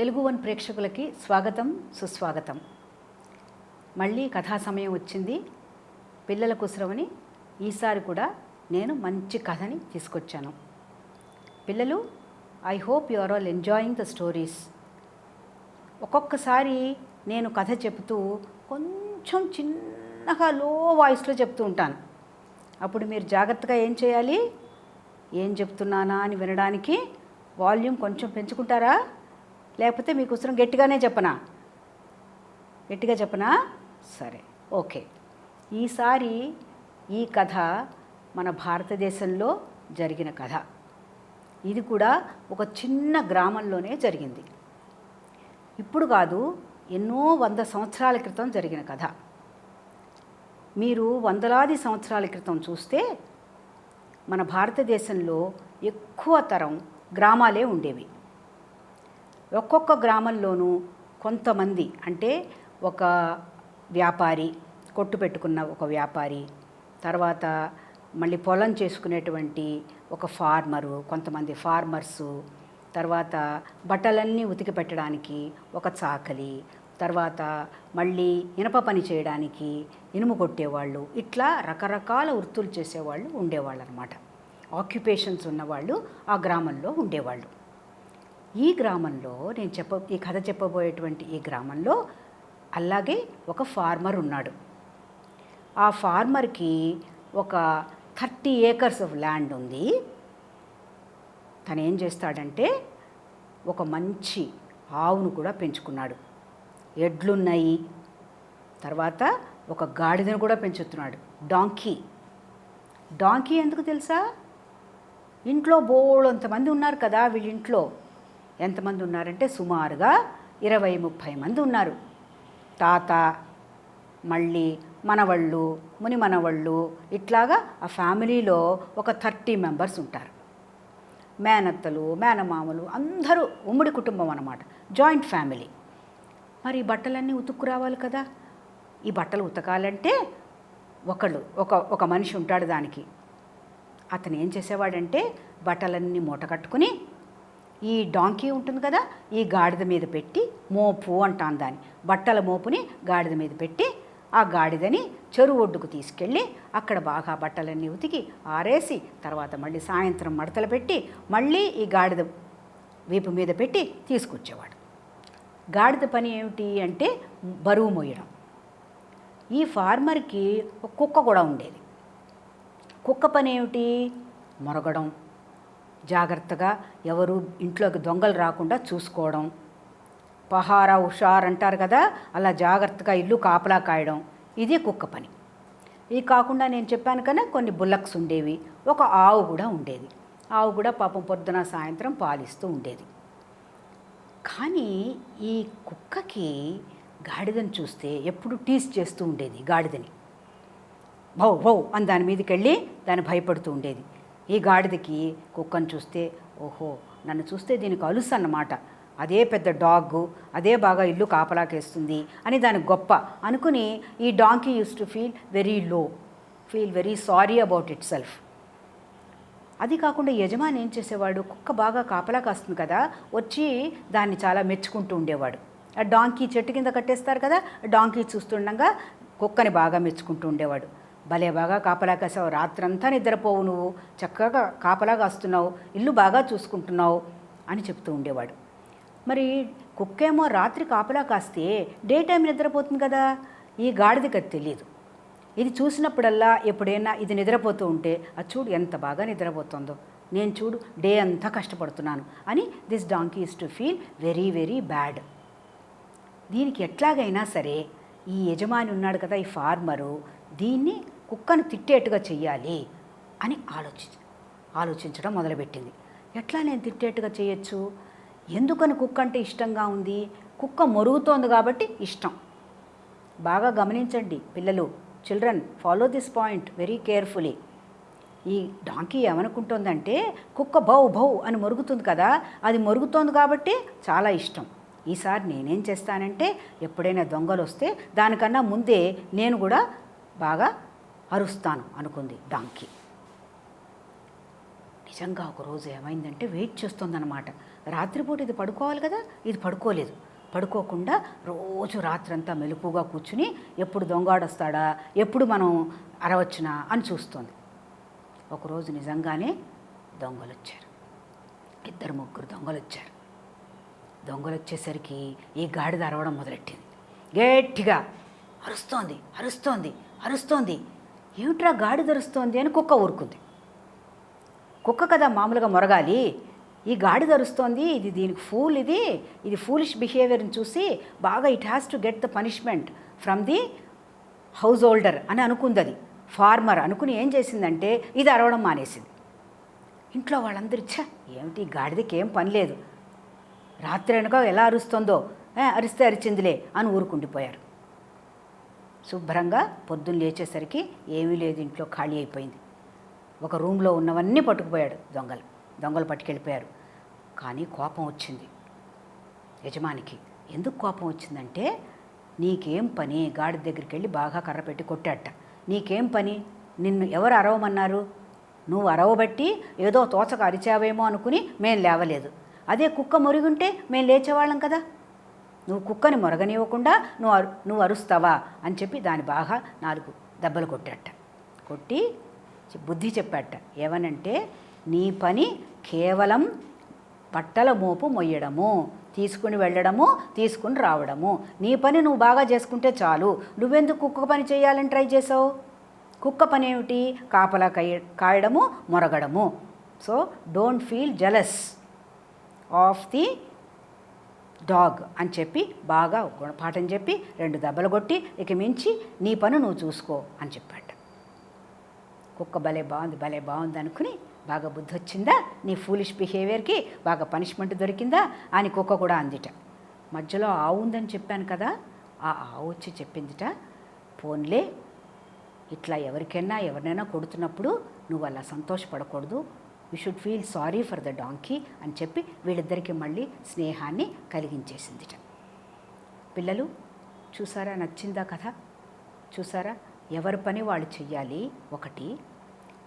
Telugu one ప్రేక్షకులకి స్వాగతం సుస్వాగతం. మళ్ళీ కథా సమయం వచ్చింది. పిల్లల కోసమని ఈసారి కూడా నేను మంచి కథని తీసుకొచ్చాను. పిల్లలు, I hope you are all enjoying the stories. ఒక్కొక్కసారి నేను కథ చెప్తూ కొంచెం చిన్నగా లో వాయిస్లో చెప్తూ ఉంటాను. అప్పుడు మీరు జాగ్రత్తగా ఏం చేయాలి, ఏం చెప్తున్నానా అని వినడానికి వాల్యూమ్ కొంచెం పెంచుకుంటారా? లేకపోతే మీకోసం గట్టిగానే చెప్పనా? గట్టిగా చెప్పనా? సరే, ఓకే. ఈసారి ఈ కథ మన భారతదేశంలో జరిగిన కథ. ఇది కూడా ఒక చిన్న గ్రామంలోనే జరిగింది. ఇప్పుడు కాదు, ఎన్నో 100 సంవత్సరాల క్రితం జరిగిన కథ. మీరు వందలాది సంవత్సరాల క్రితం చూస్తే మన భారతదేశంలో ఎక్కువ తరం గ్రామాలే ఉండేవి. ఒక్కొక్క గ్రామంలోనూ కొంతమంది, అంటే ఒక వ్యాపారి, కొట్టు పెట్టుకున్న ఒక వ్యాపారి, తర్వాత మళ్ళీ పొలం చేసుకునేటువంటి ఒక ఫార్మరు, కొంతమంది ఫార్మర్సు, తర్వాత బట్టలన్నీ ఉతికి పెట్టడానికి ఒక చాకలి, తర్వాత మళ్ళీ ఇనప పని చేయడానికి ఇనుము కొట్టేవాళ్ళు, ఇట్లా రకరకాల వృత్తులు చేసేవాళ్ళు ఉండేవాళ్ళు అన్నమాట. ఆక్యుపేషన్స్ ఉన్నవాళ్ళు ఆ గ్రామంలో ఉండేవాళ్ళు. ఈ గ్రామంలో ఈ కథ చెప్పబోయేటువంటి ఈ గ్రామంలో అలాగే ఒక ఫార్మర్ ఉన్నాడు. ఆ ఫార్మర్కి ఒక 30 acres ఆఫ్ ల్యాండ్ ఉంది. తను ఏం చేస్తాడంటే ఒక మంచి ఆవును కూడా పెంచుకున్నాడు. ఎడ్లున్నాయి, తర్వాత ఒక గాడిదను కూడా పెంచుతున్నాడు, డాంకీ ఎందుకు తెలుసా? ఇంట్లో బోళ్ళంతమంది ఉన్నారు కదా. వీళ్ళింట్లో ఎంతమంది ఉన్నారంటే సుమారుగా 20-30 మంది ఉన్నారు. తాత, మళ్ళీ మనవళ్ళు, ముని మనవళ్ళు, ఇట్లాగా ఆ ఫ్యామిలీలో ఒక 30 మెంబర్స్ ఉంటారు. మేనత్తలు, మేనమామలు, అందరూ ఉమ్మడి కుటుంబం అన్నమాట, జాయింట్ ఫ్యామిలీ. మరి బట్టలన్నీ ఉతుక్కురావాలి కదా. ఈ బట్టలు ఉతకాలంటే ఒక మనిషి ఉంటాడు దానికి. అతను ఏం చేసేవాడంటే బట్టలన్నీ మూట కట్టుకుని ఈ డాంకీ ఉంటుంది కదా, ఈ గాడిద మీద పెట్టి, మోపు అంటాను దాన్ని, బట్టల మోపుని గాడిద మీద పెట్టి ఆ గాడిదని చెరువు ఒడ్డుకు తీసుకెళ్ళి అక్కడ బాగా బట్టలన్నీ ఉతికి ఆరేసి, తర్వాత మళ్ళీ సాయంత్రం మడతలు పెట్టి మళ్ళీ ఈ గాడిద వీపు మీద పెట్టి తీసుకొచ్చేవాడు. గాడిద పని ఏమిటి అంటే బరువు మోయడం. ఈ ఫార్మర్కి ఒక కుక్క కూడా ఉండేది. కుక్క పని ఏమిటి? మొరగడం, జాగ్రత్తగా ఎవరు ఇంట్లోకి దొంగలు రాకుండా చూసుకోవడం, పహారా హుషార్ అంటారు కదా, అలా జాగ్రత్తగా ఇల్లు కాపలా కాయడం, ఇది కుక్క పని. ఇది కాకుండా నేను చెప్పాను కదా కొన్ని బుల్లక్స్ ఉండేవి, ఒక ఆవు కూడా ఉండేది. ఆవు కూడా పాపం పొద్దున సాయంత్రం పాలిస్తూ ఉండేది. కానీ ఈ కుక్కకి గాడిదని చూస్తే ఎప్పుడు టీస్ చేస్తూ ఉండేది. గాడిదని భౌ భౌ అని దాని మీదకి వెళ్ళి దాన్ని భయపడుతూ ఉండేది. ఈ గాడిదకి కుక్కను చూస్తే, ఓహో నన్ను చూస్తే దీనికి అలుసు అన్నమాట, అదే పెద్ద డాగ్, అదే బాగా ఇల్లు కాపలాకేస్తుంది అని దాని గొప్ప అనుకుని ఈ donkey use to feel very sorry about it self. అది కాకుండా యజమాని ఏం చేసేవాడు, కుక్క బాగా కాపలా కాస్తుంది కదా, వచ్చి దాన్ని చాలా మెచ్చుకుంటూ ఉండేవాడు. ఆ డాంకీ చెట్టు కింద కట్టేస్తారు కదా, డాంకీ చూస్తుండగా కుక్కని బాగా మెచ్చుకుంటూ ఉండేవాడు. భలే బాగా కాపలా కాసావు, రాత్రంతా నిద్రపోవు, నువ్వు చక్కగా కాపలా కాస్తున్నావు, ఇల్లు బాగా చూసుకుంటున్నావు అని చెప్తూ ఉండేవాడు. మరి కుక్కేమో రాత్రి కాపలా కాస్తే డే టైం నిద్రపోతుంది కదా. ఈ గాడిదకి అది తెలియదు. ఇది చూసినప్పుడల్లా ఎప్పుడైనా ఇది నిద్రపోతూ ఉంటే, అది చూడు ఎంత బాగా నిద్రపోతుందో, నేను చూడు డే అంతా కష్టపడుతున్నాను అని this donkey is to feel very bad. దీనికి ఎట్లాగైనా సరే ఈ యజమాని ఉన్నాడు కదా, ఈ ఫార్మరు, దీన్ని కుక్కను తిట్టేట్టుగా చెయ్యాలి అని ఆలోచించడం మొదలుపెట్టింది. ఎట్లా నేను తిట్టేట్టుగా చేయొచ్చు? ఎందుకని కుక్క అంటే ఇష్టంగా ఉంది? కుక్క మొరుగుతోంది కాబట్టి ఇష్టం. బాగా గమనించండి పిల్లలు, children, follow this point very carefully. ఈ డాంకీ ఏమనుకుంటుందంటే కుక్క భౌ భౌ అని మొరుగుతుంది కదా, అది మొరుగుతోంది కాబట్టి చాలా ఇష్టం. ఈసారి నేనేం చేస్తానంటే ఎప్పుడైనా దొంగలు వస్తే దానికన్నా ముందే నేను కూడా బాగా అరుస్తాను అనుకుంది డాంకీ. నిజంగా ఒకరోజు ఏమైందంటే వెయిట్ చేస్తుందన్నమాట. రాత్రిపూట ఇది పడుకోవాలి కదా, ఇది పడుకోలేదు. పడుకోకుండా రోజు రాత్రంతా మెలకుగా కూర్చుని ఎప్పుడు దొంగాడొస్తాడా, ఎప్పుడు మనం అరవచ్చునా అని చూస్తుంది. ఒకరోజు నిజంగానే దొంగలు వచ్చారు. 2-3 దొంగలు వచ్చారు. దొంగలు వచ్చేసరికి ఈ గాడిద అరవడం మొదలెట్టింది. గట్టిగా అరుస్తోంది అరుస్తోంది అరుస్తోంది. ఏమిట్రా గాడిద అరుస్తోంది అని కుక్క ఊరుకుంది. కుక్క కదా మామూలుగా మొరగాలి, ఈ గాడిద అరుస్తోంది, ఇది దీనికి ఇది ఫూలిష్ బిహేవియర్ని చూసి బాగా it has to get the punishment from the house holder అని అనుకుంది. అది ఫార్మర్ అనుకుని ఏం చేసిందంటే ఇది అరవడం మానేసింది. ఇంట్లో వాళ్ళందరూ ఏమిటి గాడిదకి ఏం పని లేదు, రాత్రి అనక ఎలా అరుస్తుందో, అరిస్తే అరిచిందిలే అని ఊరుకుండిపోయారు. శుభ్రంగా పొద్దున్న లేచేసరికి ఏమీ లేదు, ఇంట్లో ఖాళీ అయిపోయింది. ఒక రూమ్లో ఉన్నవన్నీ పట్టుకుపోయాడు దొంగలు పట్టుకెళ్ళిపోయారు. కానీ కోపం వచ్చింది యజమానికి. ఎందుకు కోపం వచ్చిందంటే, నీకేం పని, గాడి దగ్గరికి వెళ్ళి బాగా కర్ర పెట్టి కొట్టాట. నీకేం పని, నిన్ను ఎవరు అరవమన్నారు, నువ్వు అరవబట్టి ఏదో తోచక అరిచావేమో అనుకుని మేము లేవలేదు. అదే కుక్క మొరుగుంటే మేము లేచేవాళ్ళం కదా, నువ్వు కుక్కని మొరగనివ్వకుండా నువ్వు అరుస్తావా అని చెప్పి దాన్ని బాగా 4 దెబ్బలు కొట్టాట. కొట్టి బుద్ధి చెప్పాట. ఏమనంటే, నీ పని కేవలం బట్టల మోపు మొయ్యడము, తీసుకుని వెళ్ళడము, తీసుకుని రావడము. నీ పని నువ్వు బాగా చేసుకుంటే చాలు. నువ్వెందుకు కుక్క పని చేయాలని ట్రై చేసావు? కుక్క పని ఏమిటి? కాపలా కాయడము, మొరగడము. So don't feel jealous of the dog అని చెప్పి బాగా గుణపాఠం చెప్పి 2 దెబ్బలు కొట్టి, ఇక మించి నీ పని నువ్వు చూసుకో అని చెప్పాట. కుక్క భలే బాగుంది అనుకుని, బాగా బుద్ధి వచ్చిందా నీ ఫూలిష్ బిహేవియర్కి, బాగా పనిష్మెంట్ దొరికిందా అని కుక్క కూడా అందిట. మధ్యలో ఆవు ఉందని చెప్పాను కదా, ఆ ఆవు వచ్చి చెప్పిందిట, పోన్లే ఇట్లా ఎవరినైనా కొడుతున్నప్పుడు నువ్వు అలా సంతోషపడకూడదు, you should feel sorry for the donkey అని చెప్పి వీళ్ళిద్దరికీ మళ్ళీ స్నేహాన్ని కలిగించేసిందిట. పిల్లలు చూసారా, నచ్చిందా కథ? చూసారా, ఎవరి పని వాళ్ళు చెయ్యాలి.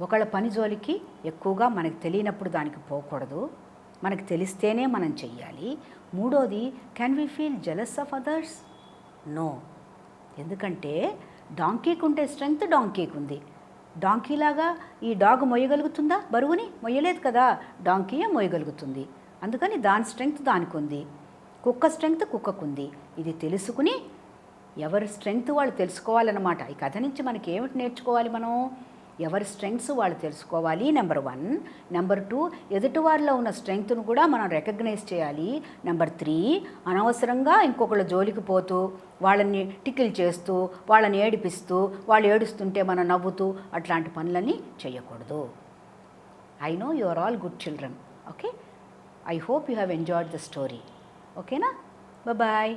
ఒకళ్ళ పని జోలికి ఎక్కువగా మనకు తెలియనప్పుడు దానికి పోకూడదు, మనకు తెలిస్తేనే మనం చెయ్యాలి. 3వది, can we feel jealous of others? No. ఎందుకంటే డాంకీకి ఉంటే స్ట్రెంగ్త్ డాంకీకి ఉంది. డాంకీలాగా ఈ డాగ్ మొయ్యగలుగుతుందా బరువుని? మొయ్యలేదు కదా, డాంకీయే మొయ్యగలుగుతుంది. అందుకని దాని స్ట్రెంగ్త్ దానికి ఉంది, కుక్క స్ట్రెంగ్త్ కుక్కకుంది. ఇది తెలుసుకుని ఎవరి స్ట్రెంగ్త్ వాళ్ళు తెలుసుకోవాలన్నమాట. ఈ కథ నుంచి మనకి ఏమిటి నేర్చుకోవాలి మనం? ఎవరి స్ట్రెంగ్త్స్ వాళ్ళు తెలుసుకోవాలి, నెంబర్ 1. నెంబర్ 2, ఎదుటివారిలో ఉన్న స్ట్రెంగ్త్ను కూడా మనం రికగ్నైజ్ చేయాలి. నెంబర్ 3, అనవసరంగా ఇంకొకళ్ళ జోలికి పోతూ వాళ్ళని టికిల్ చేస్తూ వాళ్ళని ఏడిపిస్తూ వాళ్ళు ఏడుస్తుంటే మనం నవ్వుతూ అట్లాంటి పనులని చేయకూడదు. I know you are all good children. Okay, I hope you have enjoyed the story. ఓకేనా? బాయ్.